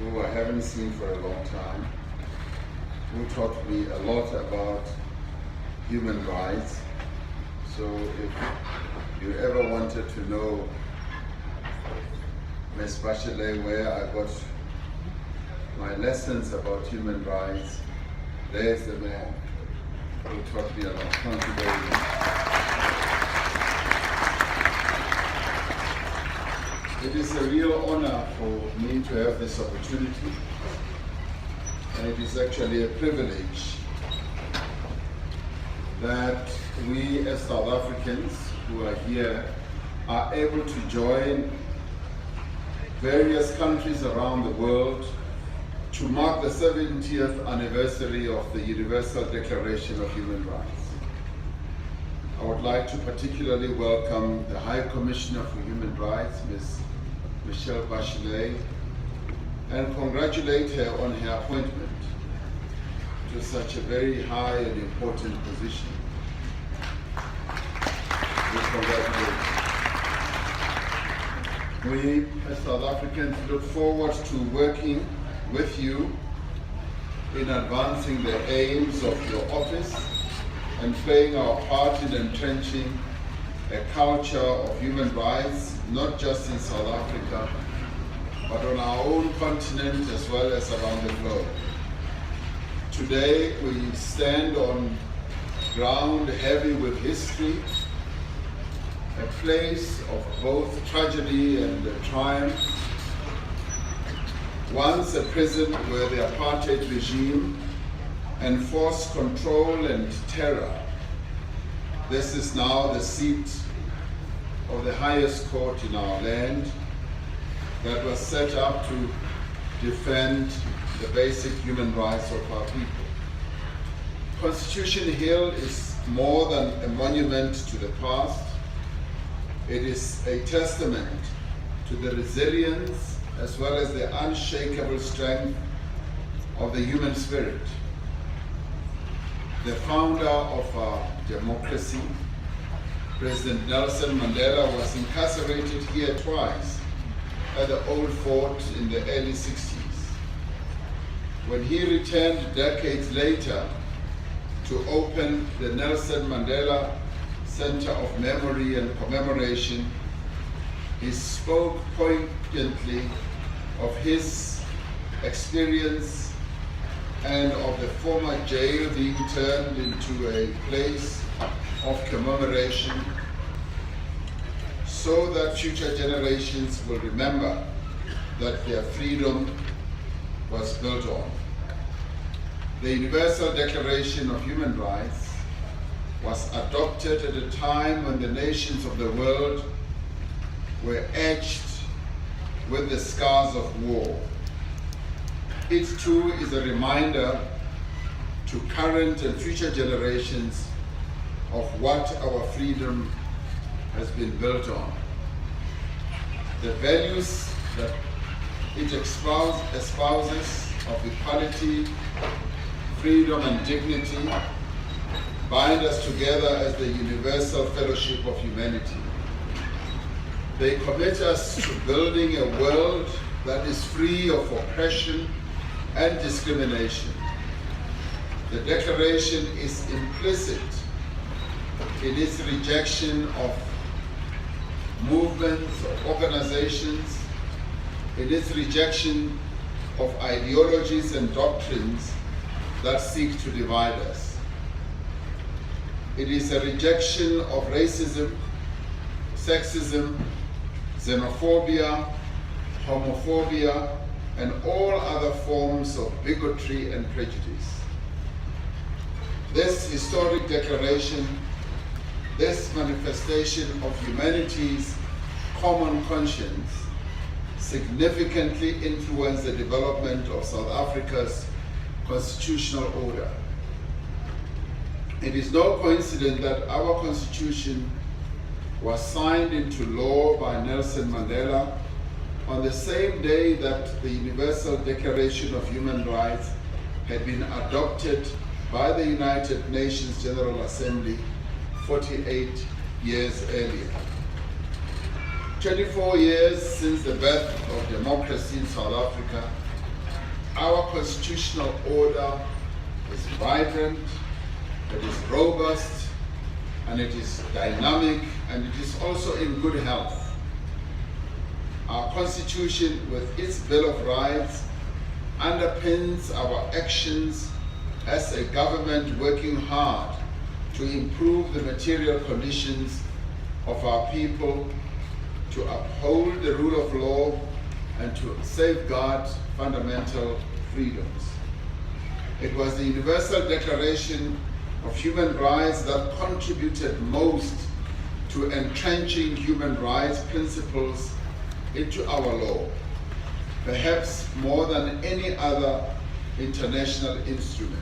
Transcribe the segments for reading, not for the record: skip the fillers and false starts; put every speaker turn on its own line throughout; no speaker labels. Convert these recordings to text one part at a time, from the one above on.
who I haven't seen for a long time, who taught me a lot about human rights. So if you ever wanted to know Ms. Bachelet, where I got my lessons about human rights, there's the man who taught me a lot. Thank you very much. It is a real honor for me to have this opportunity, and it is actually a privilege that we as South Africans who are here are able to join various countries around the world to mark the 70th anniversary of the Universal Declaration of Human Rights. I would like to particularly welcome the High Commissioner for Human Rights, Ms. Michelle Bachelet, and congratulate her on her appointment to such a very high and important position. We congratulate her. We, as South Africans, look forward to working with you in advancing the aims of your office and playing our part in entrenching a culture of human rights, not just in South Africa, but on our own continent as well as around the globe. Today we stand on ground heavy with history, a place of both tragedy and triumph. Once a prison where the apartheid regime enforced control and terror, this is now the seat of the highest court in our land that was set up to defend the basic human rights of our people. Constitution Hill is more than a monument to the past. It is a testament to the resilience as well as the unshakable strength of the human spirit. The founder of our democracy, President Nelson Mandela, was incarcerated here twice at the Old Fort in the early 60s. When he returned decades later to open the Nelson Mandela Center of Memory and Commemoration, he spoke poignantly of his experience and of the former jail being turned into a place of commemoration so that future generations will remember that their freedom was built on. The Universal Declaration of Human Rights was adopted at a time when the nations of the world were etched with the scars of war. It too is a reminder to current and future generations of what our freedom has been built on. The values that it espouses of equality, freedom and dignity bind us together as the universal fellowship of humanity. They commit us to building a world that is free of oppression and discrimination. The Declaration is implicit in its rejection of movements, of organizations, in its rejection of ideologies and doctrines that seek to divide us. It is a rejection of racism, sexism, xenophobia, homophobia, and all other forms of bigotry and prejudice. This historic declaration, this manifestation of humanity's common conscience, significantly influenced the development of South Africa's constitutional order. It is no coincidence that our constitution was signed into law by Nelson Mandela on the same day that the Universal Declaration of Human Rights had been adopted by the United Nations General Assembly 48 years earlier. 24 years since the birth of democracy in South Africa, our constitutional order is vibrant, it is robust, and it is dynamic, and it is also in good health. Our Constitution, with its Bill of Rights, underpins our actions as a government working hard to improve the material conditions of our people, to uphold the rule of law, and to safeguard fundamental freedoms. It was the Universal Declaration of Human Rights that contributed most to entrenching human rights principles into our law, perhaps more than any other international instrument.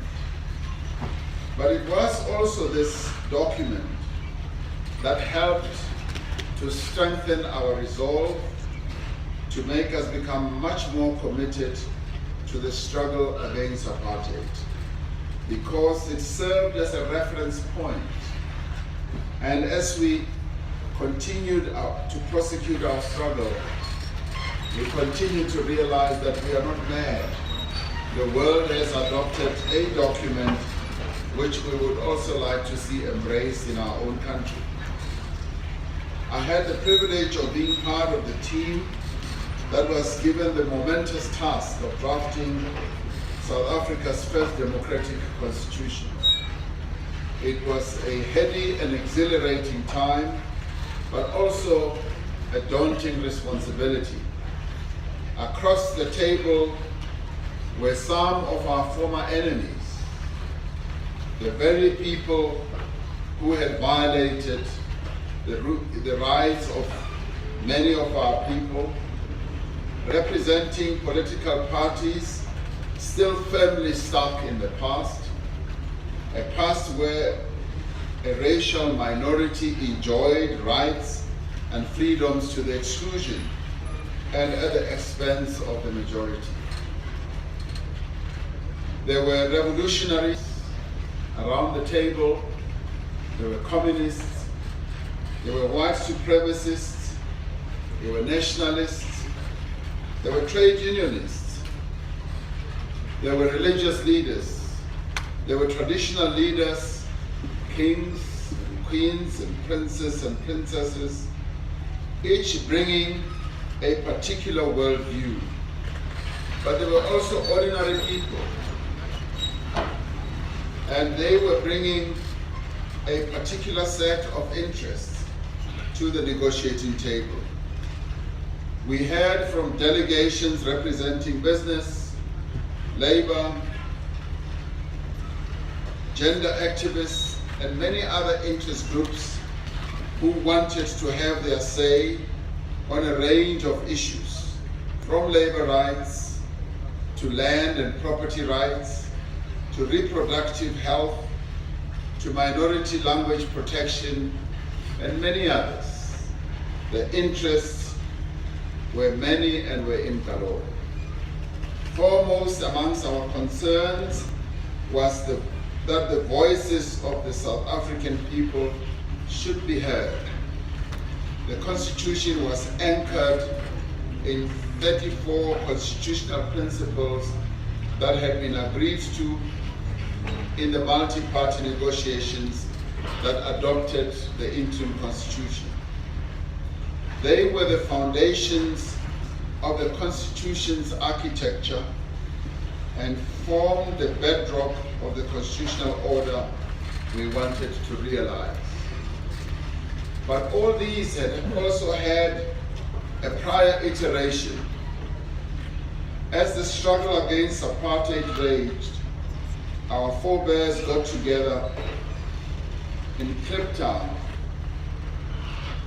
But it was also this document that helped to strengthen our resolve, to make us become much more committed to the struggle against apartheid, because it served as a reference point. And as we continued to prosecute our struggle, we continue to realize that we are not mad. The world has adopted a document which we would also like to see embraced in our own country. I had the privilege of being part of the team that was given the momentous task of drafting South Africa's first democratic constitution. It was a heady and exhilarating time, but also a daunting responsibility. Across the table were some of our former enemies, the very people who had violated the rights of many of our people, representing political parties still firmly stuck in the past, a past where a racial minority enjoyed rights and freedoms to the exclusion and at the expense of the majority. There were revolutionaries around the table, there were communists, there were white supremacists, there were nationalists, there were trade unionists, there were religious leaders, there were traditional leaders, kings, and queens, and princes and princesses, each bringing a particular worldview. But there were also ordinary people, and they were bringing a particular set of interests to the negotiating table. We heard from delegations representing business, labor, gender activists, and many other interest groups who wanted to have their say on a range of issues, from labor rights to land and property rights, to reproductive health, to minority language protection, and many others. The interests were many and were in galore. Foremost amongst our concerns was that the voices of the South African people should be heard. The Constitution was anchored in 34 constitutional principles that had been agreed to in the multi-party negotiations that adopted the interim constitution. They were the foundations of the Constitution's architecture and formed the bedrock of the constitutional order we wanted to realize. But all these had also had a prior iteration. As the struggle against apartheid raged, our forebears got together in Kliptown,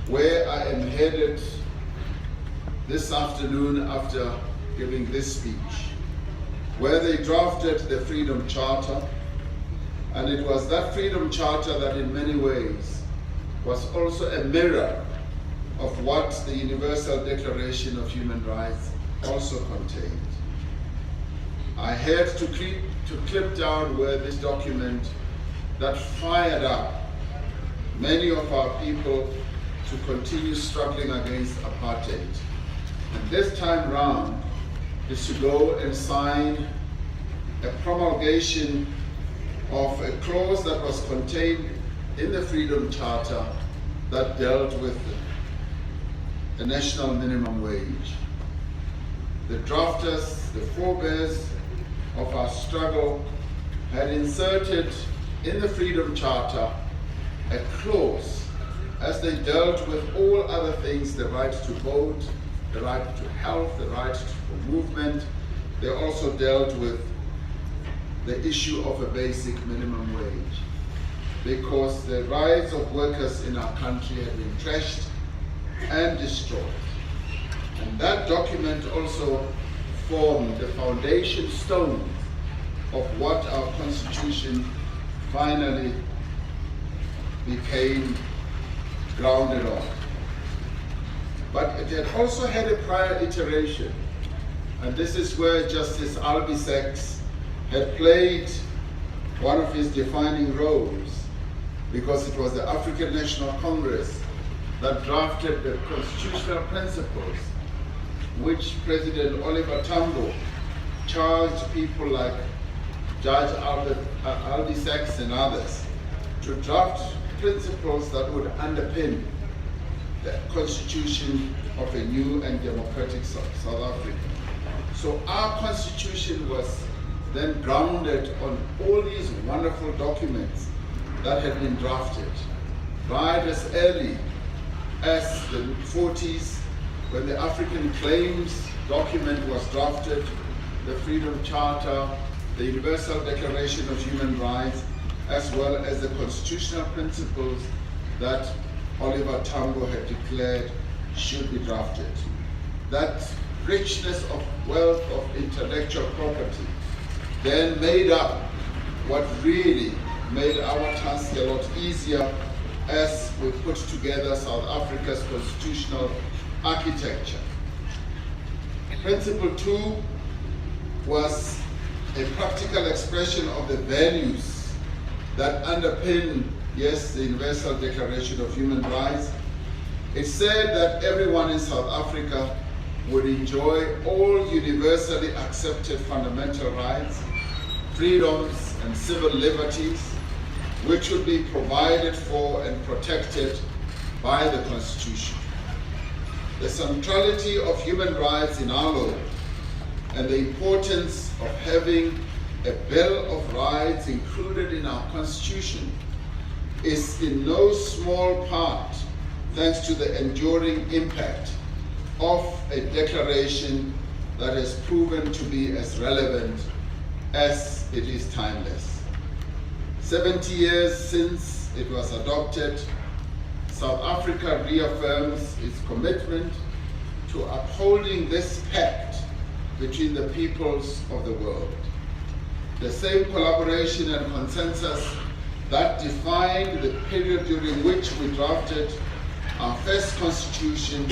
where I am headed this afternoon after giving this speech, where they drafted the Freedom Charter, and it was that Freedom Charter that in many ways was also a mirror of what the Universal Declaration of Human Rights also contained. I had to clip down where this document that fired up many of our people to continue struggling against apartheid. And this time round, is to go and sign a promulgation of a clause that was contained in the Freedom Charter that dealt with the national minimum wage. The drafters, the forebears of our struggle, had inserted in the Freedom Charter a clause as they dealt with all other things, the right to vote, the right to health, the right for movement. They also dealt with the issue of a basic minimum wage, because the rights of workers in our country had been trashed and destroyed. And that document also formed the foundation stone of what our Constitution finally became grounded on. But it had also had a prior iteration, and this is where Justice Albie Sachs had played one of his defining roles, because it was the African National Congress that drafted the constitutional principles which President Oliver Tambo charged people like Judge Albie Sachs and others to draft principles that would underpin the constitution of a new and democratic South Africa. So our constitution was then grounded on all these wonderful documents that had been drafted, right as early as the 40s, when the African Claims document was drafted, the Freedom Charter, the Universal Declaration of Human Rights, as well as the constitutional principles that Oliver Tambo had declared should be drafted. That richness of wealth of intellectual property then made up what really made our task a lot easier as we put together South Africa's constitutional architecture. Principle 2 was a practical expression of the values that underpin, yes, the Universal Declaration of Human Rights. It said that everyone in South Africa would enjoy all universally accepted fundamental rights, freedoms, and civil liberties, which would be provided for and protected by the Constitution. The centrality of human rights in our law and the importance of having a Bill of Rights included in our Constitution is in no small part thanks to the enduring impact of a declaration that has proven to be as relevant as it is timeless. 70 years since it was adopted, South Africa reaffirms its commitment to upholding this pact between the peoples of the world. The same collaboration and consensus that defined the period during which we drafted our first constitution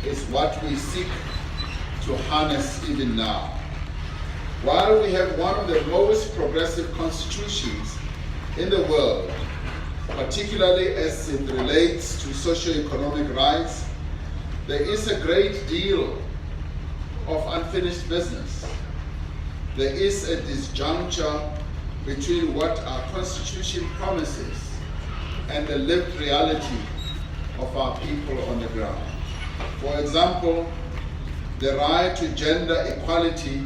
is what we seek to harness even now. While we have one of the most progressive constitutions in the world, particularly as it relates to socio-economic rights, there is a great deal of unfinished business. There is a disjuncture between what our Constitution promises and the lived reality of our people on the ground. For example, the right to gender equality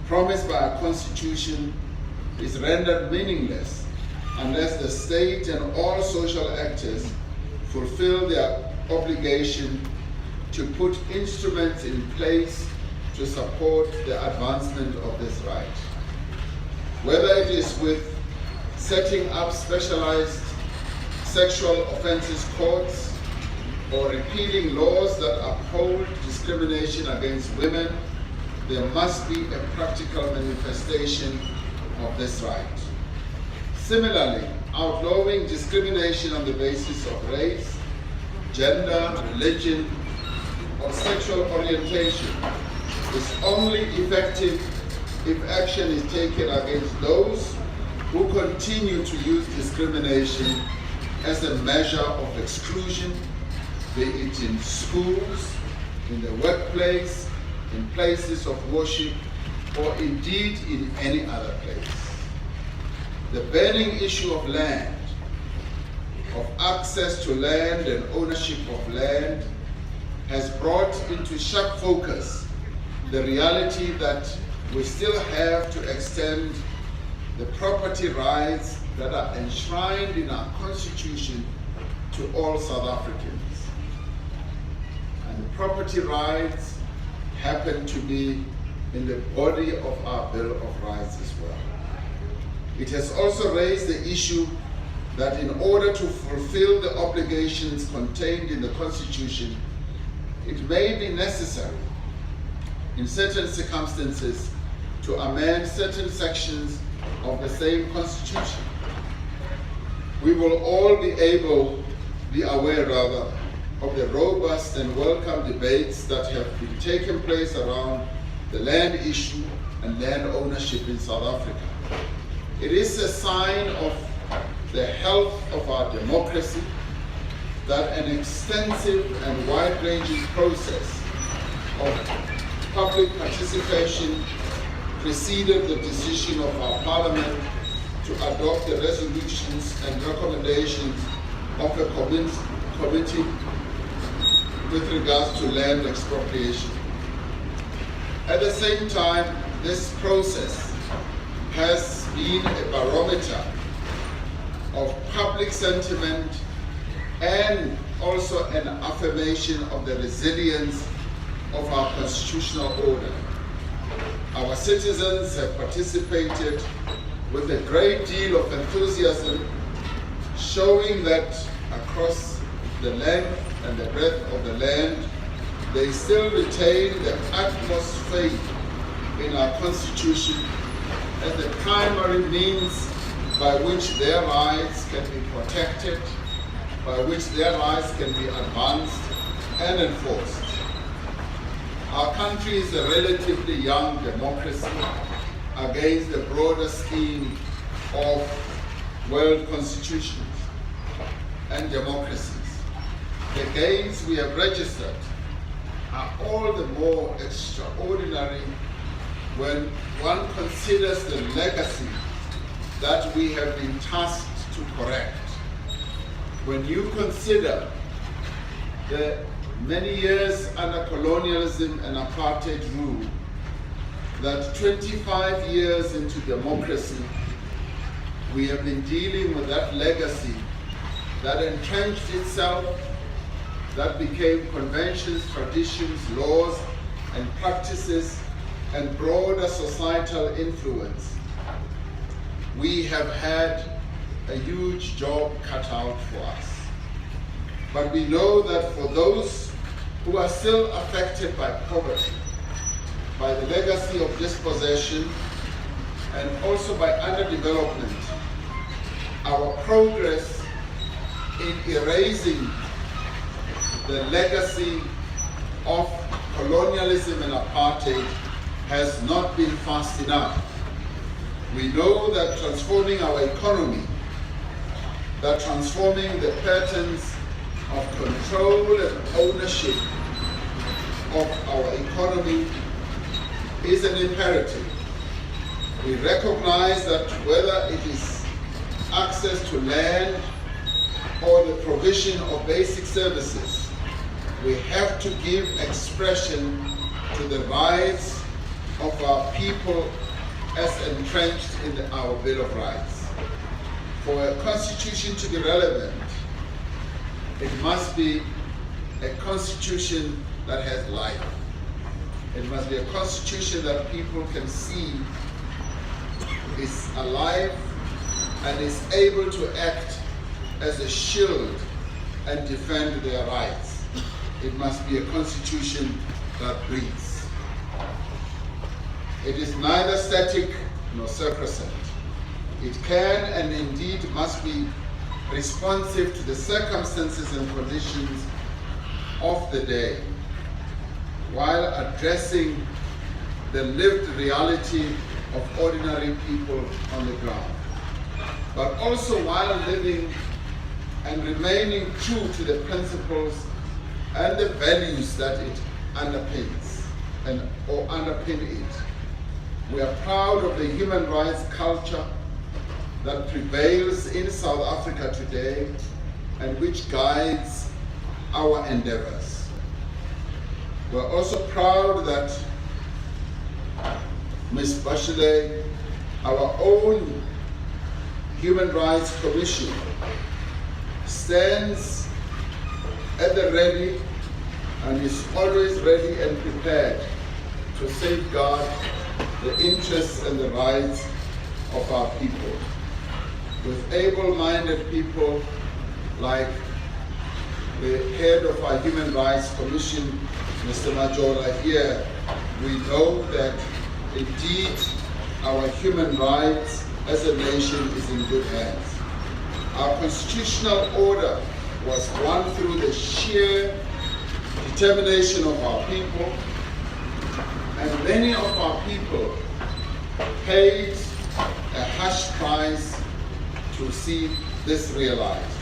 promised by our Constitution is rendered meaningless unless the state and all social actors fulfill their obligation to put instruments in place to support the advancement of this right. Whether it is with setting up specialized sexual offences courts or repealing laws that uphold discrimination against women, there must be a practical manifestation of this right. Similarly, outlawing discrimination on the basis of race, gender, religion, or sexual orientation is only effective if action is taken against those who continue to use discrimination as a measure of exclusion, be it in schools, in the workplace, in places of worship, or indeed in any other place. The burning issue of land, of access to land and ownership of land, has brought into sharp focus the reality that we still have to extend the property rights that are enshrined in our Constitution to all South Africans. And the property rights happen to be in the body of our Bill of Rights as well. It has also raised the issue that in order to fulfill the obligations contained in the Constitution, it may be necessary in certain circumstances to amend certain sections of the same Constitution. We will all be aware of the robust and welcome debates that have been taking place around the land issue and land ownership in South Africa. It is a sign of the health of our democracy that an extensive and wide-ranging process of public participation preceded the decision of our Parliament to adopt the resolutions and recommendations of a committee with regards to land expropriation. At the same time, this process has been a barometer of public sentiment and also an affirmation of the resilience of our constitutional order. Our citizens have participated with a great deal of enthusiasm, showing that across the length and the breadth of the land, they still retain the utmost faith in our Constitution as the primary means by which their rights can be protected, by which their rights can be advanced and enforced. Our country is a relatively young democracy against the broader scheme of world constitutions and democracies. The gains we have registered are all the more extraordinary when one considers the legacy that we have been tasked to correct. When you consider the many years under colonialism and apartheid rule, that 25 years into democracy, we have been dealing with that legacy that entrenched itself, that became conventions, traditions, laws, and practices, and broader societal influence. We have had a huge job cut out for us. But we know that for those who are still affected by poverty, by the legacy of dispossession, and also by underdevelopment, our progress in erasing the legacy of colonialism and apartheid has not been fast enough. We know that transforming our economy, that transforming the patterns of control and ownership of our economy is an imperative. We recognize that whether it is access to land or the provision of basic services, we have to give expression to the rights of our people as entrenched in our Bill of Rights. For a constitution to be relevant, it must be a constitution that has life. It must be a constitution that people can see is alive and is able to act as a shield and defend their rights. It must be a constitution that breathes. It is neither static nor sacrosanct. It can and indeed must be responsive to the circumstances and conditions of the day, while addressing the lived reality of ordinary people on the ground, but also while living and remaining true to the principles and the values that it underpins. or underpin it. We are proud of the human rights culture that prevails in South Africa today and which guides our endeavors. We're also proud that Ms. Bachelet, our own Human Rights Commission, stands at the ready and is always ready and prepared to safeguard the interests and the rights of our people. With able-minded people like the head of our Human Rights Commission, Mr. Majora here, we know that indeed our human rights as a nation is in good hands. Our constitutional order was won through the sheer determination of our people, and many of our people paid a harsh price to see this realized.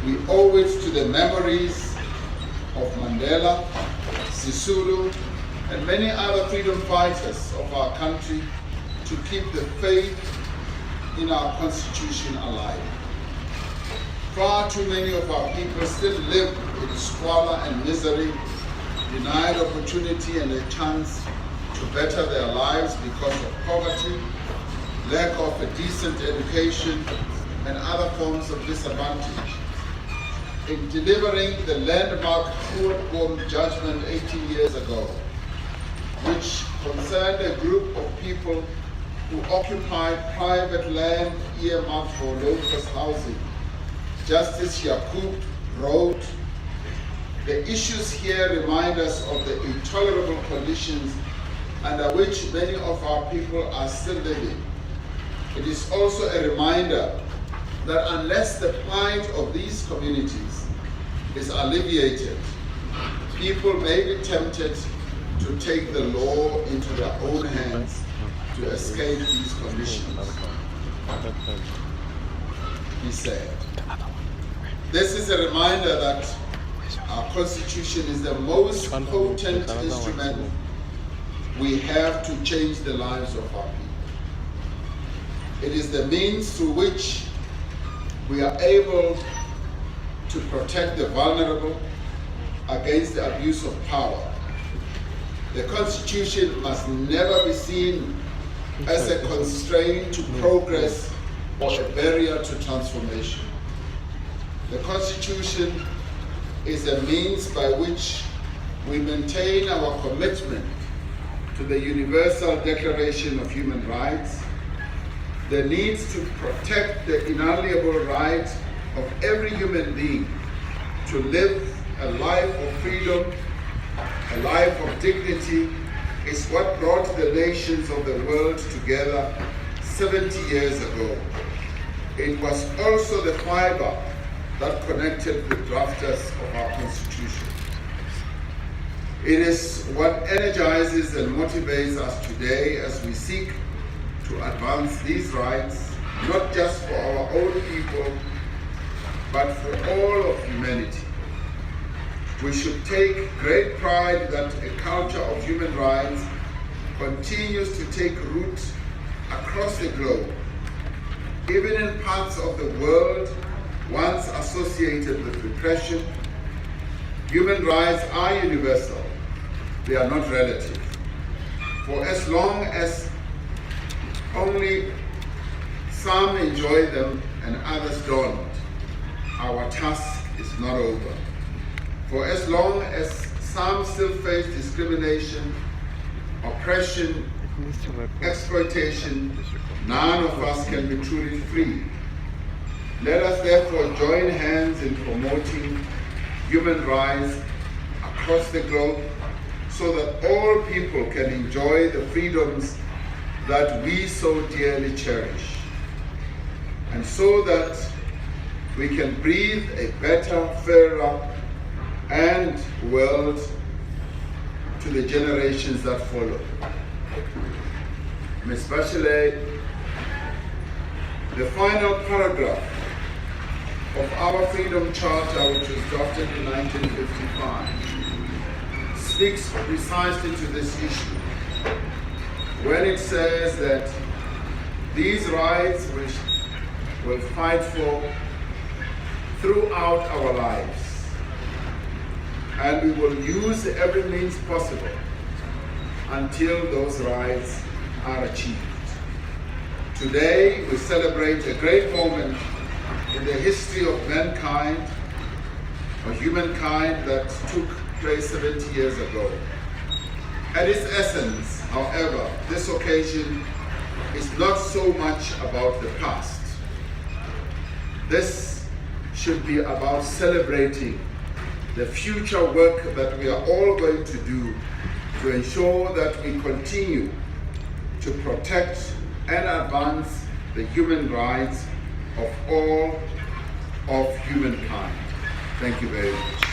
We owe it to the memories of Mandela, Sisulu, and many other freedom fighters of our country to keep the faith in our Constitution alive. Far too many of our people still live in squalor and misery, denied opportunity and a chance to better their lives because of poverty, lack of a decent education, and other forms of disadvantage. In delivering the landmark court judgment 18 years ago, which concerned a group of people who occupied private land earmarked for low-cost housing, Justice Yakub wrote, "The issues here remind us of the intolerable conditions under which many of our people are still living. It is also a reminder that unless the plight of these communities is alleviated, people may be tempted to take the law into their own hands to escape these conditions," he said. This is a reminder that our Constitution is the most potent instrument we have to change the lives of our people. It is the means through which we are able to protect the vulnerable against the abuse of power. The Constitution must never be seen as a constraint to progress or a barrier to transformation. The Constitution is a means by which we maintain our commitment to the Universal Declaration of Human Rights, the need to protect the inalienable right of every human being to live a life of freedom, a life of dignity, is what brought the nations of the world together 70 years ago. It was also the fiber that connected the drafters of our Constitution. It is what energizes and motivates us today as we seek to advance these rights, not just for our own people, but for all of humanity. We should take great pride that a culture of human rights continues to take root across the globe, even in parts of the world once associated with repression. Human rights are universal, they are not relative. For as long as only some enjoy them and others don't, our task is not over. For as long as some still face discrimination, oppression, exploitation, none of us can be truly free. Let us therefore join hands in promoting human rights across the globe so that all people can enjoy the freedoms that we so dearly cherish, and so that we can breathe a better, fairer, and world to the generations that follow. Ms. Bachelet, the final paragraph of our Freedom Charter, which was drafted in 1955, speaks precisely to this issue when it says that these rights which we'll fight for throughout our lives, and we will use every means possible until those rights are achieved. Today we celebrate a great moment in the history of mankind, or humankind, that took place 70 years ago. At its essence, however, this occasion is not so much about the past. This should be about celebrating the future work that we are all going to do to ensure that we continue to protect and advance the human rights of all of humankind. Thank you very much.